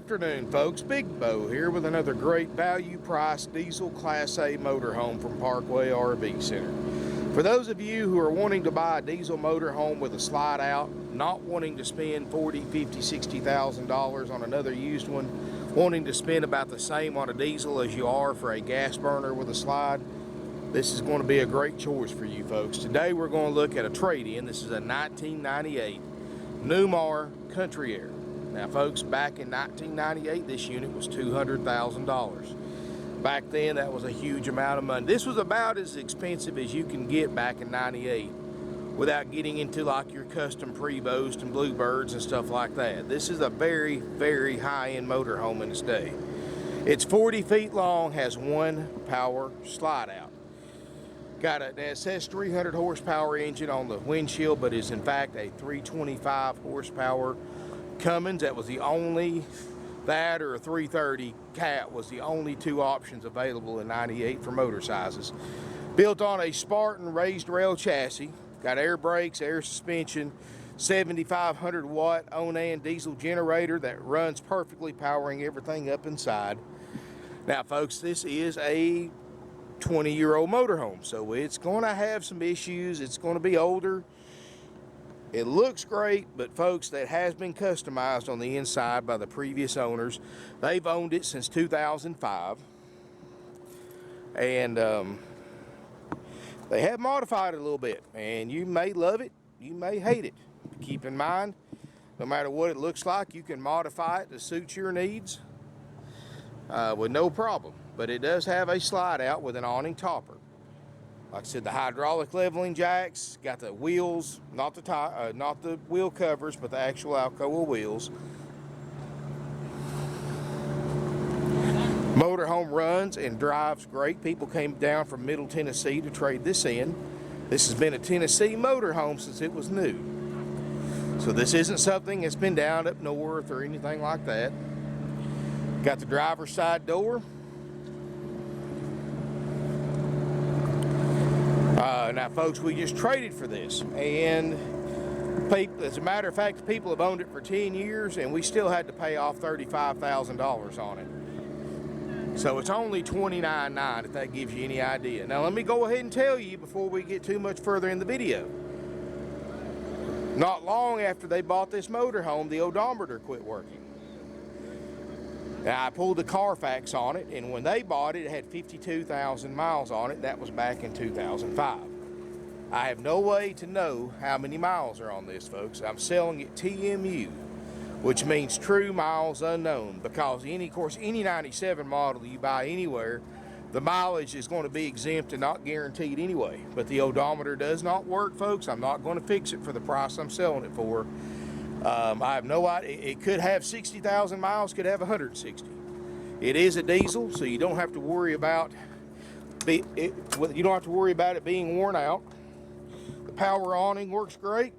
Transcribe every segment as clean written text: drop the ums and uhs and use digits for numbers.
afternoon, folks. Big Bo here with another great value price diesel Class A motorhome from Parkway RV Center. For those of you who are wanting to buy a diesel motorhome with a slide out, not wanting to spend $40,000, $50,000, $60,000 on another used one, wanting to spend about the same on a diesel as you are for a gas burner with a slide, this is going to be a great choice for you folks. Today we're going to look at a trade-in. This is a 1998 Newmar Country Aire. Now folks, back in 1998, this unit was $200,000. Back then, that was a huge amount of money. This was about as expensive as you can get back in 98 without getting into like your custom Prevost and Bluebirds and stuff like that. This is a very, very high-end motorhome in its day. It's 40 feet long, has one power slide out. It says 300 horsepower engine on the windshield, but is in fact a 325 horsepower Cummins. That was the only, that or a 330 Cat was the only two options available in 98 for motor sizes. Built on a Spartan raised rail chassis, got air brakes, air suspension, 7,500 watt Onan diesel generator that runs perfectly, powering everything up inside. Now folks, this is a 20-year-old motorhome, so it's going to have some issues. It's going to be older. It looks great, but folks, that has been customized on the inside by the previous owners. They've owned it since 2005. And they have modified it a little bit. And you may love it, you may hate it. Keep in mind, no matter what it looks like, you can modify it to suit your needs with no problem. But it does have a slide out with an awning topper. Like I said, the hydraulic leveling jacks, got the wheels, not the wheel covers, but the actual Alcoa wheels. Motorhome runs and drives great. People came down from Middle Tennessee to trade this in. This has been a Tennessee motorhome since it was new. So this isn't something that's been down up north or anything like that. Got the driver's side door. Now folks, we just traded for this, and as a matter of fact, people have owned it for 10 years and we still had to pay off $35,000 on it. So it's only $29,900, if that gives you any idea. Now let me go ahead and tell you before we get too much further in the video. Not long after they bought this motorhome, the odometer quit working. Now I pulled the Carfax on it, and when they bought it, it had 52,000 miles on it. That was back in 2005. I have no way to know how many miles are on this, folks. I'm selling it TMU, which means true miles unknown, because of course, any 97 model you buy anywhere, the mileage is going to be exempt and not guaranteed anyway. But the odometer does not work, folks. I'm not going to fix it for the price I'm selling it for. I have no idea. It could have 60,000 miles, could have 160. It is a diesel, so you don't have to worry about it being worn out. The power awning works great.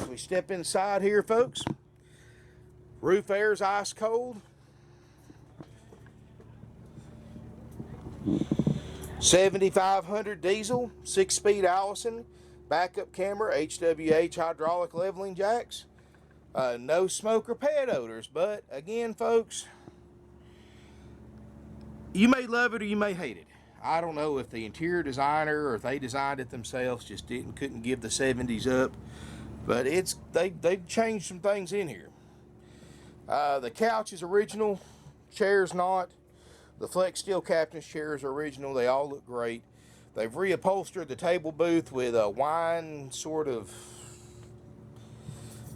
We step inside here, folks. Roof air is ice cold. 7,500 diesel, 6-speed Allison. Backup camera, HWH Hydraulic Leveling Jacks. No smoke or pet odors. But again, folks, you may love it or you may hate it. I don't know if the interior designer or if they designed it themselves just couldn't give the 70s up. But they've changed some things in here. The couch is original, chairs not. The Flex Steel Captain's chairs are original. They all look great. They've reupholstered the table booth with a wine sort of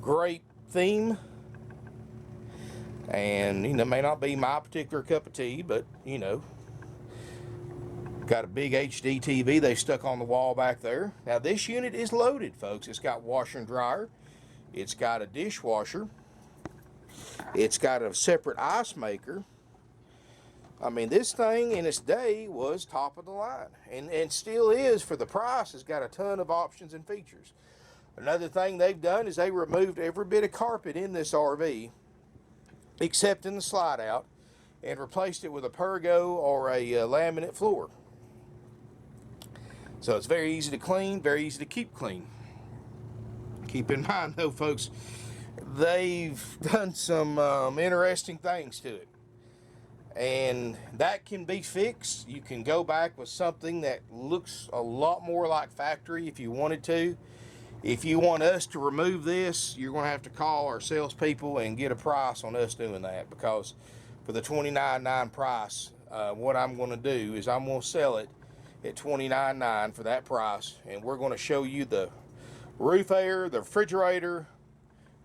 grape theme. And, it may not be my particular cup of tea, but, got a big HD TV they stuck on the wall back there. Now, this unit is loaded, folks. It's got washer and dryer. It's got a dishwasher. It's got a separate ice maker. I mean, this thing in its day was top of the line, and still is for the price. It's got a ton of options and features. Another thing they've done is they removed every bit of carpet in this RV, except in the slide out, and replaced it with a pergo or a laminate floor. So it's very easy to clean, very easy to keep clean. Keep in mind though, folks, they've done some interesting things to it. And that can be fixed. You can go back with something that looks a lot more like factory if you wanted to. If you want us to remove this, you're going to have to call our salespeople and get a price on us doing that, because for the $29.9 price, what I'm going to do is I'm going to sell it at $29.9 for that price, and we're going to show you the roof air, the refrigerator,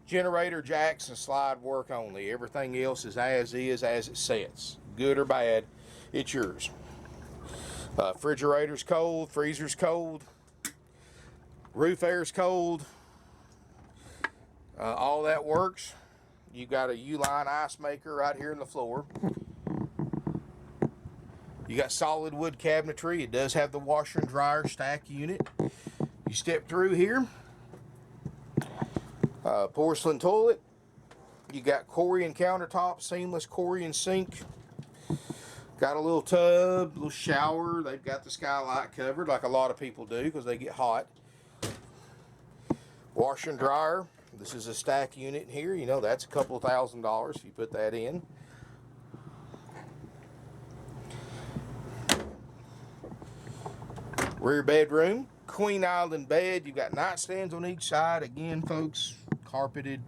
generator, jacks, and slide work only. Everything else is as it sets. Good or bad, it's yours. Refrigerator's cold, freezer's cold, roof air's cold. All that works. You got a U-line ice maker right here in the floor. You got solid wood cabinetry. It does have the washer and dryer stack unit. You step through here. Porcelain toilet. You got Corian countertop, seamless Corian sink. Got a little tub, little shower. They've got the skylight covered like a lot of people do because they get hot. Washer and dryer. This is a stack unit here. You know, that's a couple of $1,000 if you put that in. Rear bedroom, queen island bed. You've got nightstands on each side. Again, folks, carpeted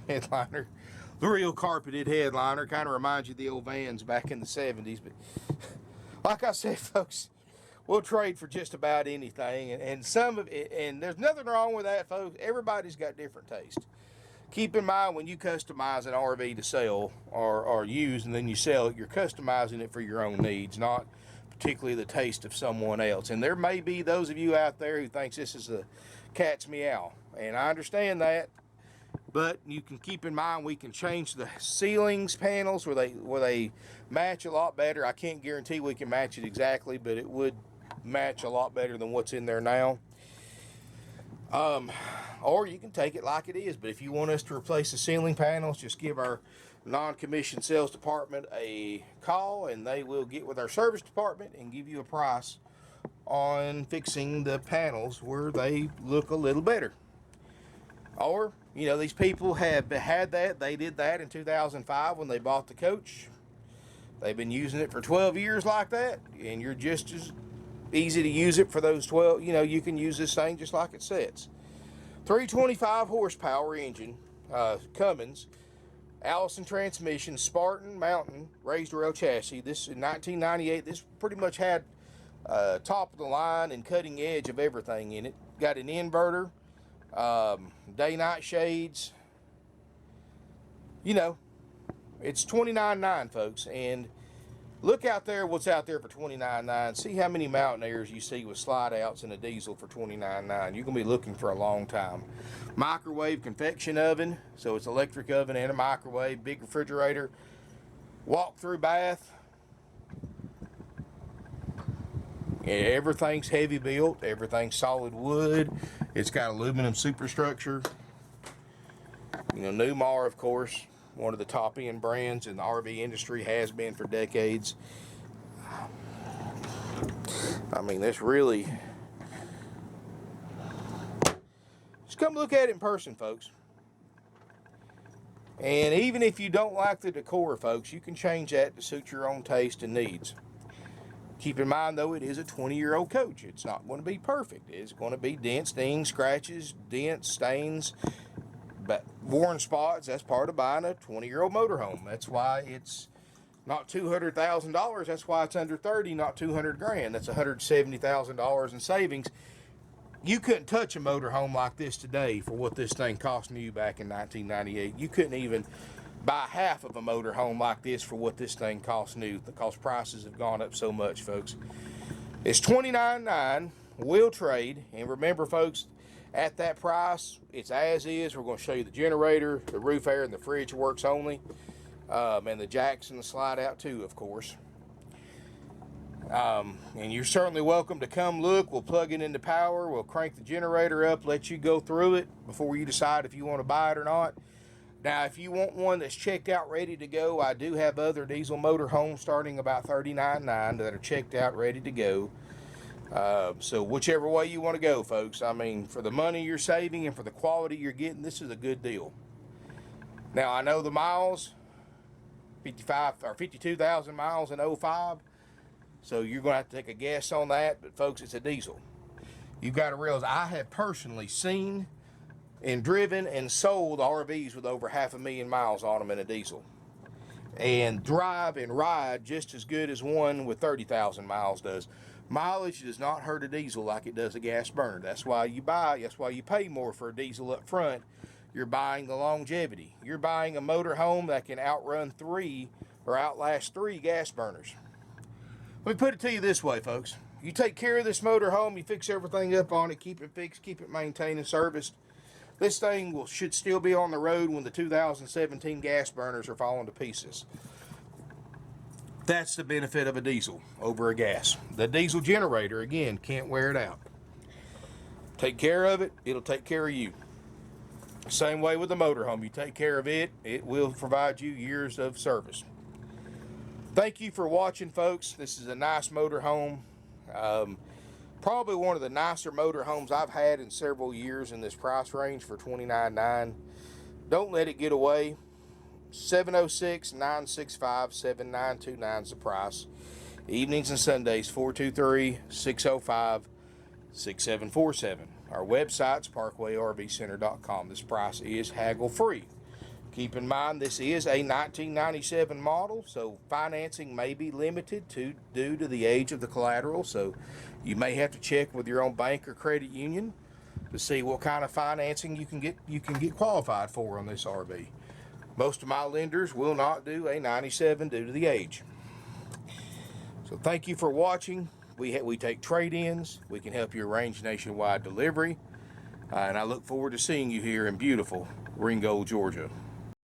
headliner. The real carpeted headliner. Kind of reminds you of the old vans back in the 70s. But like I said, folks, we'll trade for just about anything. And some of it, and there's nothing wrong with that, folks. Everybody's got different taste. Keep in mind, when you customize an RV to sell or use and then you sell it, you're customizing it for your own needs, not particularly the taste of someone else. And there may be those of you out there who thinks this is a cat's meow, and I understand that, but you can keep in mind we can change the ceilings panels where they match a lot better. I can't guarantee we can match it exactly, but it would match a lot better than what's in there now. Or you can take it like it is, but if you want us to replace the ceiling panels, just give our non-commissioned sales department a call, and they will get with our service department and give you a price on fixing the panels where they look a little better. Or, you know, these people have had that. They did that in 2005 when they bought the coach. They've been using it for 12 years like that, and you're just as easy to use it for those 12. You know, you can use this thing just like it sets. 325 horsepower engine, Cummins, Allison Transmission, Spartan Mountain raised rail chassis. This in 1998. This pretty much had top of the line and cutting edge of everything in it. Got an inverter, day-night shades. You know, it's $29.9, folks, and look out there what's out there for $29.9. See how many Mountain Aires you see with slide outs in a diesel for $29.9. You're going to be looking for a long time. Microwave convection oven, so it's electric oven and a microwave. Big refrigerator. Walk-through bath. Everything's heavy built. Everything's solid wood. It's got aluminum superstructure. You know, Newmar, of course, one of the top end brands in the RV industry, has been for decades. I mean, this really, just come look at it in person, folks. And even if you don't like the decor, folks, you can change that to suit your own taste and needs. Keep in mind, though, it is a 20-year-old coach. It's not going to be perfect. It's going to be dents, dings, scratches, dents, stains, but worn spots. That's part of buying a 20-year-old motorhome. That's why it's not $200,000. That's why it's under 30, not 200 grand. That's $170,000 in savings. You couldn't touch a motorhome like this today for what this thing cost new back in 1998. You couldn't even buy half of a motorhome like this for what this thing costs new, because prices have gone up so much, folks. It's $29.9. We'll trade. And remember, folks, at that price, it's as is. We're going to show you the generator, the roof air, and the fridge works only. And the jacks and the slide out too, of course. And you're certainly welcome to come look. We'll plug it into power. We'll crank the generator up, let you go through it before you decide if you want to buy it or not. Now, if you want one that's checked out, ready to go, I do have other diesel motorhomes starting about $39.9 that are checked out, ready to go. So whichever way you want to go, folks. I mean, for the money you're saving and for the quality you're getting, this is a good deal. Now I know the miles, 55 or 52,000 miles in 05, so you're going to have to take a guess on that, but folks, it's a diesel. You've got to realize I have personally seen and driven and sold RVs with over 500,000 miles on them in a diesel, and drive and ride just as good as one with 30,000 miles does. Mileage does not hurt a diesel like it does a gas burner. That's why you pay more for a diesel up front. You're buying the longevity. You're buying a motor home that can outrun 3 or outlast 3 gas burners. Let me put it to you this way, folks. You take care of this motor home, you fix everything up on it, keep it fixed, keep it maintained and serviced. This thing should still be on the road when the 2017 gas burners are falling to pieces. That's the benefit of a diesel over a gas. The diesel generator, again, can't wear it out. Take care of it, it'll take care of you. Same way with the motorhome. You take care of it, it will provide you years of service. Thank you for watching, folks. This is a nice motorhome. Probably one of the nicer motorhomes I've had in several years in this price range for $29,900. Don't let it get away. 706-965-7929 is the price. Evenings and Sundays, 423-605-6747. Our website's parkwayrvcenter.com. This price is haggle free. Keep in mind this is a 1997 model, so financing may be limited due to the age of the collateral. So you may have to check with your own bank or credit union to see what kind of financing you can get qualified for on this RV. Most of my lenders will not do a 97 due to the age. So thank you for watching. We take trade-ins. We can help you arrange nationwide delivery. And I look forward to seeing you here in beautiful Ringgold, Georgia.